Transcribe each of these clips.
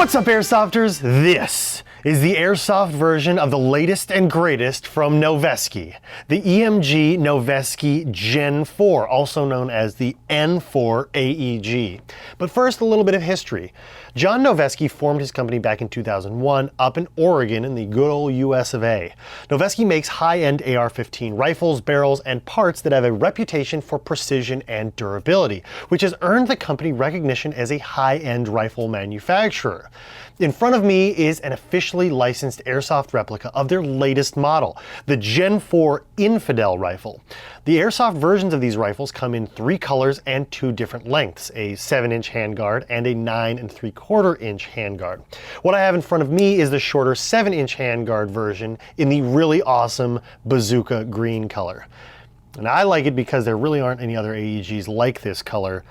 What's up, Airsofters? This is the Airsoft version of the latest and greatest from NOVESKE, the EMG NOVESKE Gen4, also known as the N4 AEG. But first, a little bit of history. John NOVESKE formed his company back in 2001 up in Oregon in the good old US of A. NOVESKE makes high-end AR-15 rifles, barrels, and parts that have a reputation for precision and durability, which has earned the company recognition as a high-end rifle manufacturer. In front of me is an officially licensed Airsoft replica of their latest model, the Gen4 Infidel rifle. The Airsoft versions of these rifles come in 3 colors and 2 different lengths, a 7-inch handguard and a 9 3/4-inch handguard. What I have in front of me is the shorter 7-inch handguard version in the really awesome bazooka green color. And I like it because there really aren't any other AEGs like this color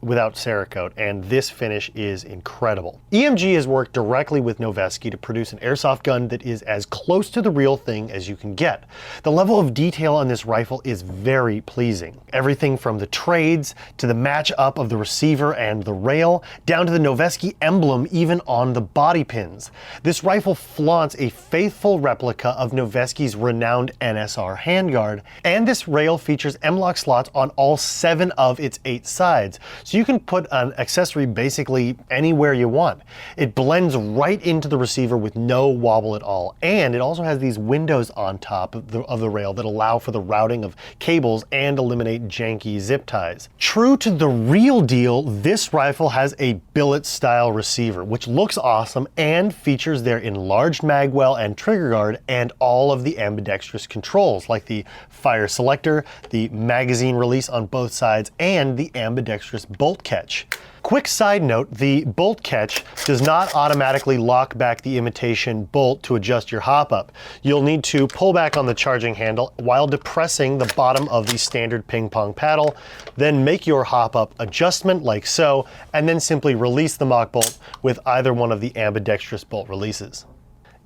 without Cerakote, and this finish is incredible. EMG has worked directly with NOVESKE to produce an airsoft gun that is as close to the real thing as you can get. The level of detail on this rifle is very pleasing. Everything from the trades to the match up of the receiver and the rail, down to the NOVESKE emblem even on the body pins. This rifle flaunts a faithful replica of NOVESKE's renowned NSR handguard, and this rail features M-LOK slots on all 7 of its 8 sides. So you can put an accessory basically anywhere you want. It blends right into the receiver with no wobble at all. And it also has these windows on top of the rail that allow for the routing of cables and eliminate janky zip ties. True to the real deal, this rifle has a billet style receiver, which looks awesome and features their enlarged magwell and trigger guard and all of the ambidextrous controls like the fire selector, the magazine release on both sides, and the ambidextrous bolt catch. Quick side note, the bolt catch does not automatically lock back the imitation bolt to adjust your hop up. You'll need to pull back on the charging handle while depressing the bottom of the standard ping pong paddle, then make your hop up adjustment like so, and then simply release the mock bolt with either one of the ambidextrous bolt releases.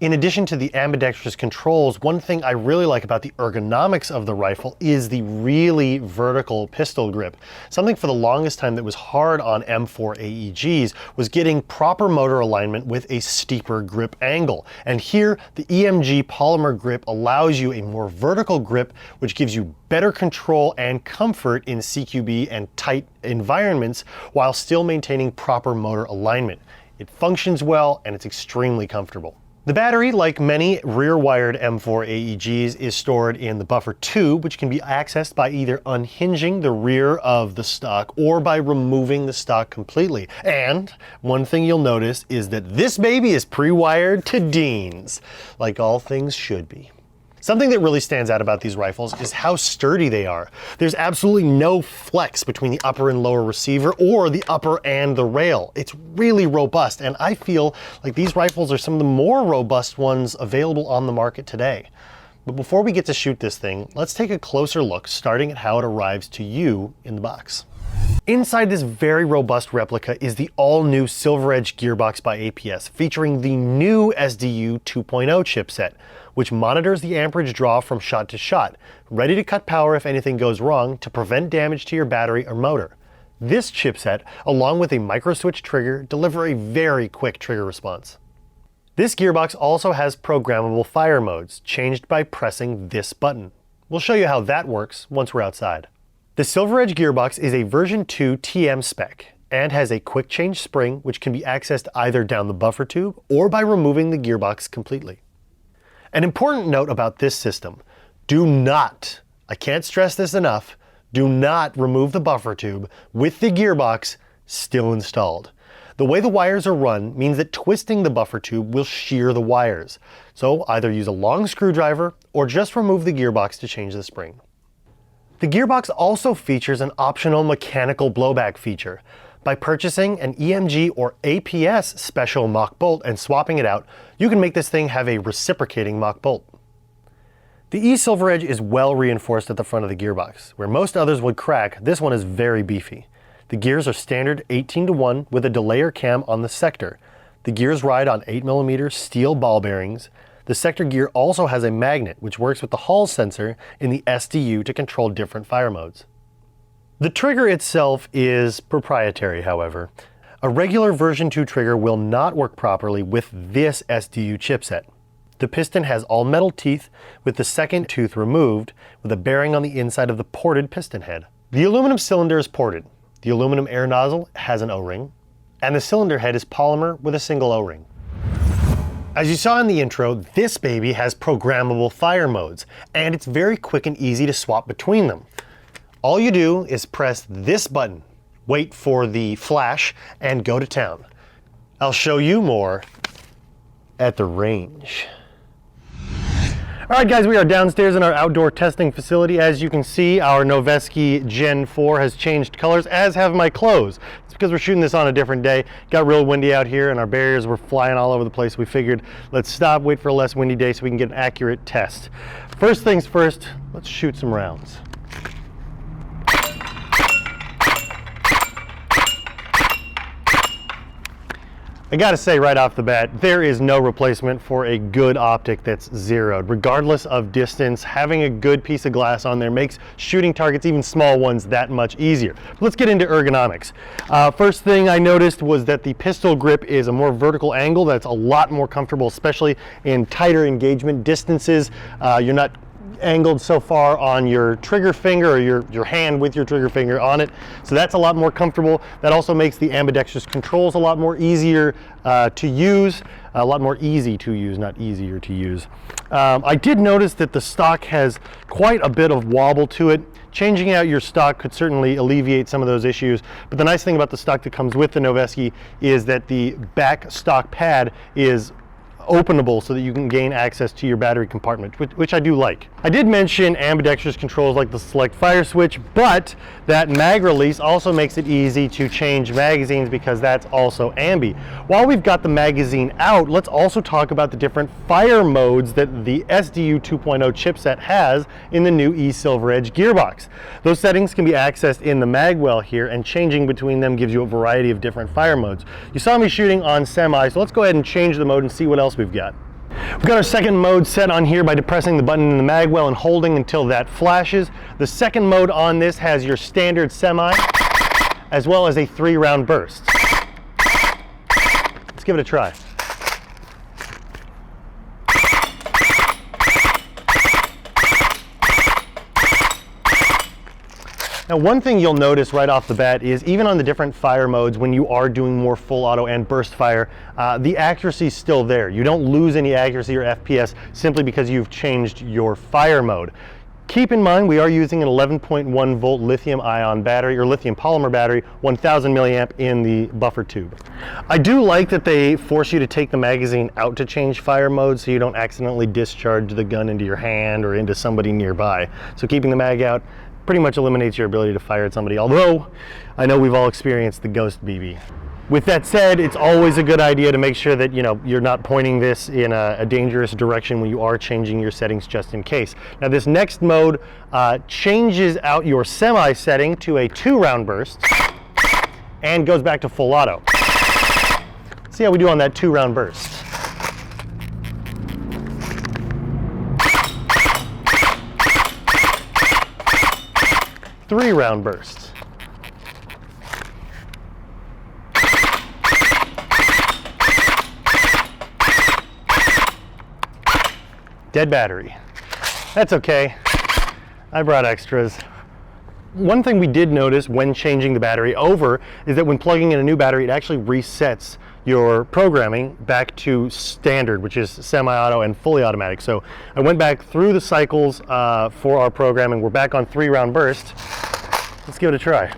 In addition to the ambidextrous controls, one thing I really like about the ergonomics of the rifle is the really vertical pistol grip. Something for the longest time that was hard on M4 AEGs was getting proper motor alignment with a steeper grip angle. And here, the EMG polymer grip allows you a more vertical grip, which gives you better control and comfort in CQB and tight environments while still maintaining proper motor alignment. It functions well and it's extremely comfortable. The battery, like many rear-wired M4 AEGs, is stored in the buffer tube, which can be accessed by either unhinging the rear of the stock or by removing the stock completely. And one thing you'll notice is that this baby is pre-wired to Dean's, like all things should be. Something that really stands out about these rifles is how sturdy they are. There's absolutely no flex between the upper and lower receiver or the upper and the rail. It's really robust, and I feel like these rifles are some of the more robust ones available on the market today. But before we get to shoot this thing, let's take a closer look, starting at how it arrives to you in the box. Inside this very robust replica is the all-new SDU gearbox by APS, featuring the new SDU 2.0 chipset, which monitors the amperage draw from shot to shot, ready to cut power if anything goes wrong to prevent damage to your battery or motor. This chipset, along with a micro-switch trigger, deliver a very quick trigger response. This gearbox also has programmable fire modes, changed by pressing this button. We'll show you how that works once we're outside. The ESilverEdge gearbox is a version 2 TM spec and has a quick change spring which can be accessed either down the buffer tube or by removing the gearbox completely. An important note about this system, do not, I can't stress this enough, do not remove the buffer tube with the gearbox still installed. The way the wires are run means that twisting the buffer tube will shear the wires. So either use a long screwdriver or just remove the gearbox to change the spring. The gearbox also features an optional mechanical blowback feature. By purchasing an EMG or APS special mock bolt and swapping it out, you can make this thing have a reciprocating mock bolt. The eSilverEdge is well reinforced at the front of the gearbox. Where most others would crack, this one is very beefy. The gears are standard 18:1 with a delayer cam on the sector. The gears ride on 8mm steel ball bearings. The sector gear also has a magnet which works with the Hall sensor in the S.D.U to control different fire modes. The trigger itself is proprietary, however. A regular version 2 trigger will not work properly with this SDU chipset. The piston has all metal teeth with the second tooth removed, with a bearing on the inside of the ported piston head. The aluminum cylinder is ported. The aluminum air nozzle has an O-ring, and the cylinder head is polymer with a single O-ring. As you saw in the intro, this baby has programmable fire modes, and it's very quick and easy to swap between them. All you do is press this button, wait for the flash, and go to town. I'll show you more at the range. All right, guys, we are downstairs in our outdoor testing facility. As you can see, our NOVESKE Gen 4 has changed colors, as have my clothes. It's because we're shooting this on a different day. Got real windy out here and our barriers were flying all over the place. We figured, let's stop, wait for a less windy day so we can get an accurate test. First things first, let's shoot some rounds. I gotta say right off the bat, there is no replacement for a good optic that's zeroed. Regardless of distance, having a good piece of glass on there makes shooting targets, even small ones, that much easier. But let's get into ergonomics. First thing I noticed was that the pistol grip is a more vertical angle. That's a lot more comfortable, especially in tighter engagement distances. You're not angled so far on your trigger finger or your hand with your trigger finger on it. So that's a lot more comfortable. That also makes the ambidextrous controls a lot more easier to use, a lot more easy to use, not easier to use. I did notice that the stock has quite a bit of wobble to it. Changing out your stock could certainly alleviate some of those issues, but the nice thing about the stock that comes with the NOVESKE is that the back stock pad is openable so that you can gain access to your battery compartment, which I do like. I did mention ambidextrous controls like the select fire switch, but that mag release also makes it easy to change magazines because that's also ambi. While we've got the magazine out, let's also talk about the different fire modes that the SDU 2.0 chipset has in the new eSilverEdge gearbox. Those settings can be accessed in the mag well here, and changing between them gives you a variety of different fire modes. You saw me shooting on semi, so let's go ahead and change the mode and see what else we've got. We've got our second mode set on here by depressing the button in the mag well and holding until that flashes. The second mode on this has your standard semi, as well as a 3-round burst. Let's give it a try. Now, one thing you'll notice right off the bat is even on the different fire modes, when you are doing more full auto and burst fire, the accuracy is still there. You don't lose any accuracy or FPS simply because you've changed your fire mode. Keep in mind, we are using an 11.1 volt lithium ion battery, or lithium polymer battery, 1000 milliamp in the buffer tube. I do like that they force you to take the magazine out to change fire mode so you don't accidentally discharge the gun into your hand or into somebody nearby. So keeping the mag out pretty much eliminates your ability to fire at somebody, although I know we've all experienced the ghost BB. With that said, it's always a good idea to make sure that you're not pointing this in a dangerous direction when you are changing your settings just in case. Now, this next mode changes out your semi setting to a 2-round burst and goes back to full auto. Let's see how we do on that 2-round burst. Three-round burst. Dead battery. That's okay. I brought extras. One thing we did notice when changing the battery over is that when plugging in a new battery, it actually resets your programming back to standard, which is semi-auto and fully automatic. So I went back through the cycles for our programming. We're back on 3-round burst. Let's give it a try.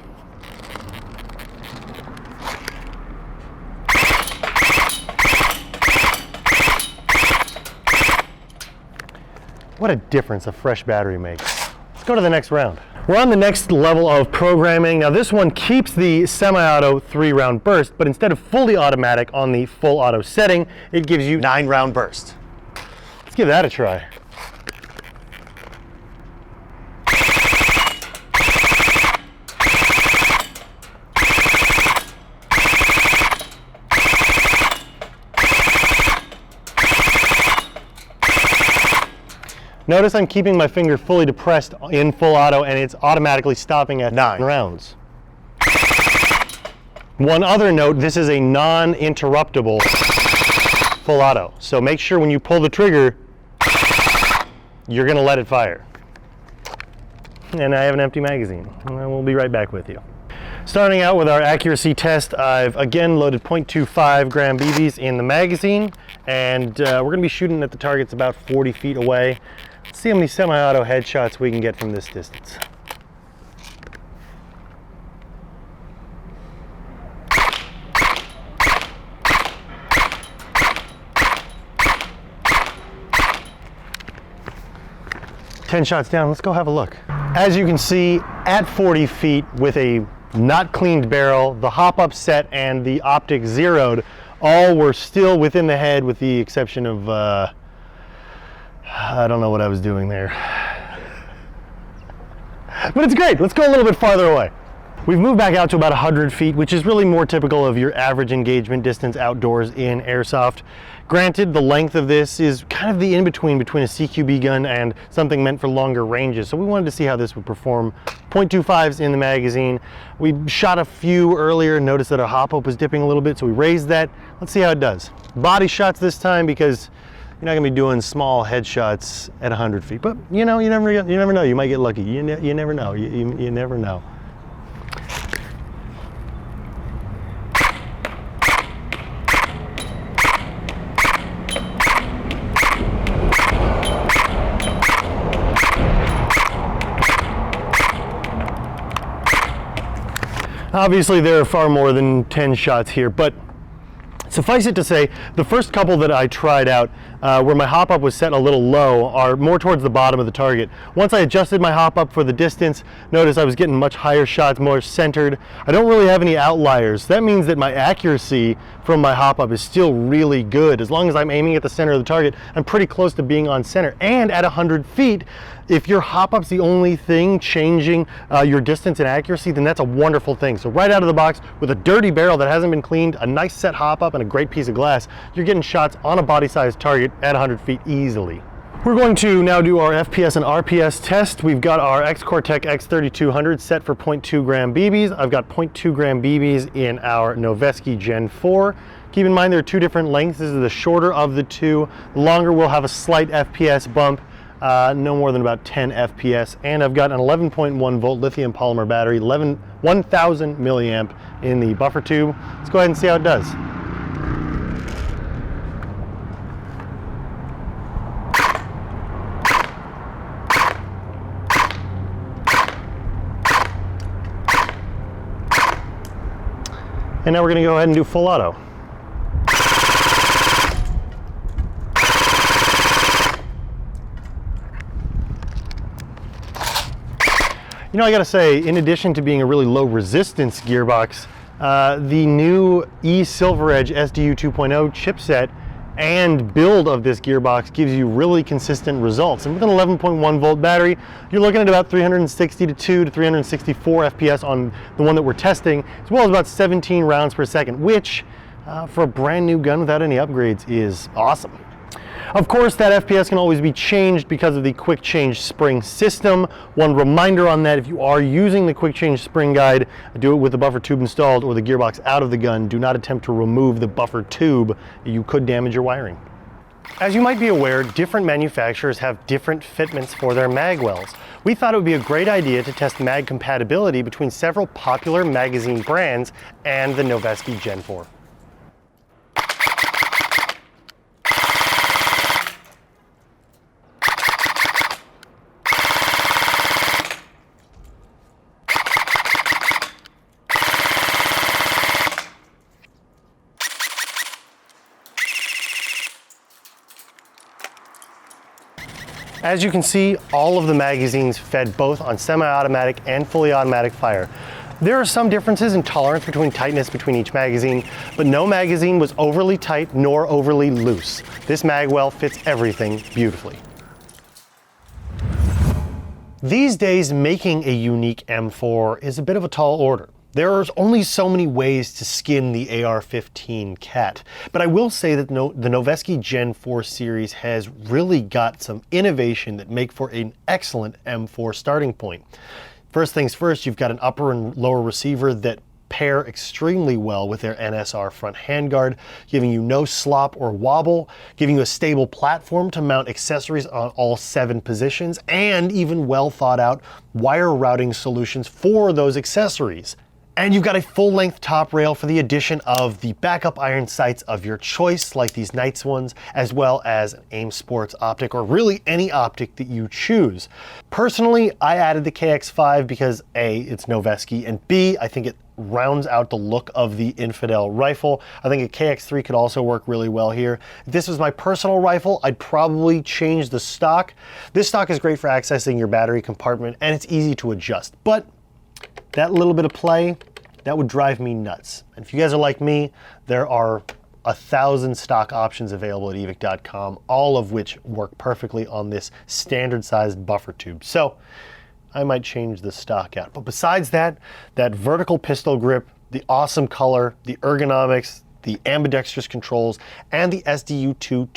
What a difference a fresh battery makes. Let's go to the next round. We're on the next level of programming. Now, this one keeps the semi-auto 3-round burst, but instead of fully automatic on the full auto setting, it gives you 9-round burst. Let's give that a try. Notice I'm keeping my finger fully depressed in full auto, and it's automatically stopping at 9 rounds. One other note, this is a non-interruptible full auto. So make sure when you pull the trigger, you're gonna let it fire. And I have an empty magazine, and we'll be right back with you. Starting out with our accuracy test, I've again loaded 0.25 gram BBs in the magazine, and we're gonna be shooting at the targets about 40 feet away. Let's see how many semi-auto headshots we can get from this distance. Ten shots down, let's go have a look. As you can see, at 40 feet with a not cleaned barrel, the hop-up set and the optic zeroed, all were still within the head with the exception of, I don't know what I was doing there. But it's great, let's go a little bit farther away. We've moved back out to about 100 feet, which is really more typical of your average engagement distance outdoors in Airsoft. Granted, the length of this is kind of the in-between between a CQB gun and something meant for longer ranges, so we wanted to see how this would perform. 0.25s in the magazine. We shot a few earlier, noticed that our hop-up was dipping a little bit, so we raised that. Let's see how it does. Body shots this time because you're not gonna be doing small headshots at 100 feet, but you know, you never know, you might get lucky. You never know, you never know. Obviously there are far more than 10 shots here, but suffice it to say, the first couple that I tried out where my hop-up was set a little low are more towards the bottom of the target. Once I adjusted my hop-up for the distance, notice I was getting much higher shots, more centered. I don't really have any outliers. That means that my accuracy from my hop-up is still really good. As long as I'm aiming at the center of the target, I'm pretty close to being on center. And at 100 feet, if your hop-up's the only thing changing your distance and accuracy, then that's a wonderful thing. So right out of the box, with a dirty barrel that hasn't been cleaned, a nice set hop-up, and a great piece of glass, you're getting shots on a body-sized target at 100 feet easily. We're going to now do our FPS and RPS test. We've got our X-Cortec X3200 set for 0.2 gram BBs. I've got 0.2 gram BBs in our NOVESKE Gen 4. Keep in mind there are two different lengths. This is the shorter of the two. The longer will have a slight FPS bump, no more than about 10 FPS. And I've got an 11.1 volt lithium polymer battery, 1000 milliamp in the buffer tube. Let's go ahead and see how it does. And now we're going to go ahead and do full auto. You know, I gotta say, in addition to being a really low resistance gearbox, the new eSilverEdge SDU 2.0 chipset and build of this gearbox gives you really consistent results. And with an 11.1 volt battery, you're looking at about 362 to 364 FPS on the one that we're testing, as well as about 17 rounds per second, which for a brand new gun without any upgrades is awesome. Of course, that FPS can always be changed because of the quick change spring system. One reminder on that, if you are using the quick change spring guide, do it with the buffer tube installed or the gearbox out of the gun. Do not attempt to remove the buffer tube. You could damage your wiring. As you might be aware, different manufacturers have different fitments for their mag wells. We thought it would be a great idea to test mag compatibility between several popular magazine brands and the NOVESKE Gen 4. As you can see, all of the magazines fed both on semi-automatic and fully automatic fire. There are some differences in tolerance between tightness between each magazine, but no magazine was overly tight nor overly loose. This mag well fits everything beautifully. These days, making a unique M4 is a bit of a tall order. There are only so many ways to skin the AR-15 cat, but I will say that the NOVESKE Gen 4 series has really got some innovation that make for an excellent M4 starting point. First things first, you've got an upper and lower receiver that pair extremely well with their NSR front handguard, giving you no slop or wobble, giving you a stable platform to mount accessories on all 7 positions, and even well thought out wire routing solutions for those accessories. And you've got a full-length top rail for the addition of the backup iron sights of your choice, like these Knights ones, as well as an AIM Sports optic, or really any optic that you choose. Personally, I added the KX5 because A, it's Noveske, and B, I think it rounds out the look of the Infidel rifle. I think a KX3 could also work really well here. If this was my personal rifle, I'd probably change the stock. This stock is great for accessing your battery compartment, and it's easy to adjust, but that little bit of play, that would drive me nuts. And if you guys are like me, there are 1,000 stock options available at evic.com, all of which work perfectly on this standard sized buffer tube. So I might change the stock out. But besides that, that vertical pistol grip, the awesome color, the ergonomics, the ambidextrous controls, and the SDU2.0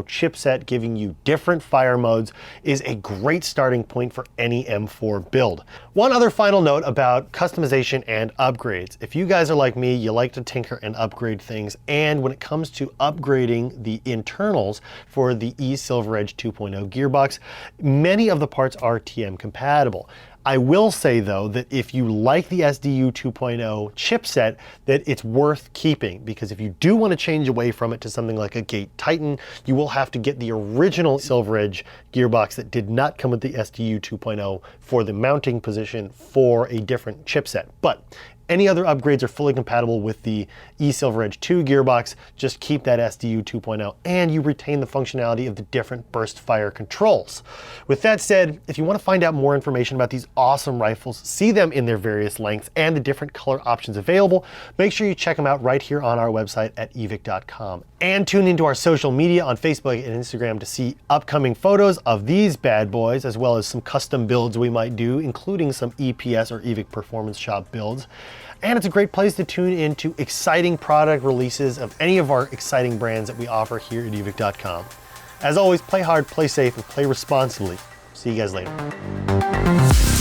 chipset giving you different fire modes is a great starting point for any M4 build. One other final note about customization and upgrades. If you guys are like me, you like to tinker and upgrade things, and when it comes to upgrading the internals for the eSilverEdge 2.0 gearbox, many of the parts are TM compatible. I will say though that if you like the SDU 2.0 chipset, that it's worth keeping, because if you do want to change away from it to something like a Gate Titan, you will have to get the original SilverEdge gearbox that did not come with the SDU 2.0 for the mounting position for a different chipset. But any other upgrades are fully compatible with the eSilverEdge 2 gearbox. Just keep that SDU 2.0 and you retain the functionality of the different burst fire controls. With that said, if you want to find out more information about these awesome rifles, see them in their various lengths and the different color options available, make sure you check them out right here on our website at evic.com. And tune into our social media on Facebook and Instagram to see upcoming photos of these bad boys, as well as some custom builds we might do, including some EPS or Evic Performance Shop builds. And it's a great place to tune into exciting product releases of any of our exciting brands that we offer here at evic.com. As always, play hard, play safe, and play responsibly. See you guys later.